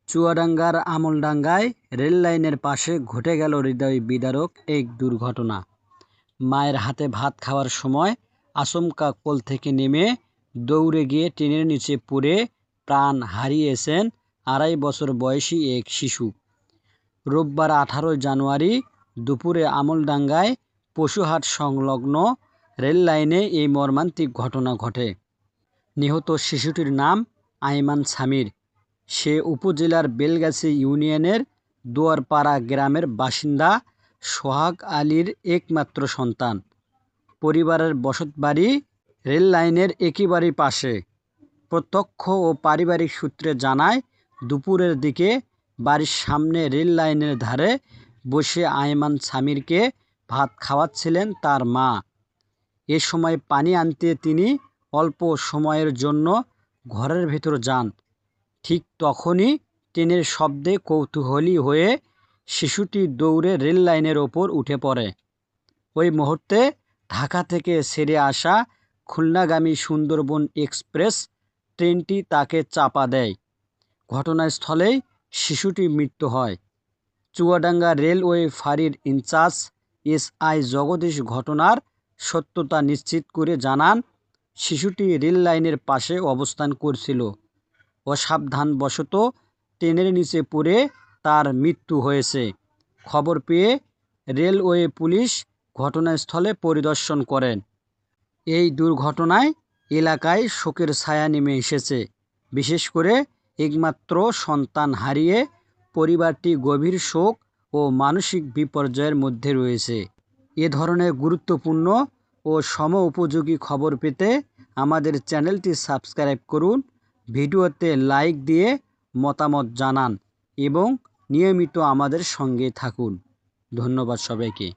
চুয়াডাঙ্গার আমলডাঙ্গায় রেললাইনের পাশে ঘটে গেল হৃদয় বিদারক এক দুর্ঘটনা। মায়ের হাতে ভাত খাওয়ার সময় আচমকা কোল থেকে নেমে দৌড়ে গিয়ে ট্রেনের নিচে পড়ে প্রাণ হারিয়েছেন ২.৫ বছর বয়সী এক শিশু। রোববার ১৮ জানুয়ারি দুপুরে আমলডাঙ্গায় পশুহাট সংলগ্ন রেললাইনে এই মর্মান্তিক ঘটনা ঘটে। নিহত শিশুটির নাম আইমান সামির। সে উপজেলার বেলগাছি ইউনিয়নের দুয়ারপাড়া গ্রামের বাসিন্দা সোহাগ আলীর একমাত্র সন্তান। পরিবারের বসতবাড়ি রেললাইনের একেবারেই পাশে। প্রত্যক্ষ ও পারিবারিক সূত্রে জানায়, দুপুরের দিকে বাড়ির সামনে রেললাইনের ধারে বসে আইমান সামিরকে ভাত খাওয়াচ্ছিলেন তার মা। এ সময় পানি আনতে তিনি অল্প সময়ের জন্য ঘরের ভেতর যান। ঠিক তখনই ট্রেনের শব্দে কৌতূহলী হয়ে শিশুটি দৌড়ে রেললাইনের ওপর উঠে পড়ে। ওই মুহূর্তে ঢাকা থেকে ছেড়ে আসা খুলনাগামী সুন্দরবন এক্সপ্রেস ট্রেনটি তাকে চাপা দেয়। ঘটনাস্থলেই শিশুটির মৃত্যু হয়। চুয়াডাঙ্গা রেলওয়ে ফাঁড়ির ইনচার্জ এসআই জগদীশ ঘটনার সত্যতা নিশ্চিত করে জানান, শিশুটি রেললাইনের পাশে অবস্থান করছিল। অসাবধানবশত ট্রেনের নিচে পড়ে তার মৃত্যু হয়েছে। খবর পেয়ে রেলওয়ে পুলিশ ঘটনাস্থলে পরিদর্শন করেন। এই দুর্ঘটনায় এলাকায় শোকের ছায়া নেমে এসেছে। বিশেষ করে একমাত্র সন্তান হারিয়ে পরিবারটি গভীর শোক ও মানসিক বিপর্যয়ের মধ্যে রয়েছে। এ ধরনের গুরুত্বপূর্ণ ও সময়োপযোগী খবর পেতে আমাদের চ্যানেলটি সাবস্ক্রাইব করুন, ভিডিওতে লাইক দিয়ে মতামত জানান এবং নিয়মিত আমাদের সঙ্গে থাকুন। ধন্যবাদ সবাইকে।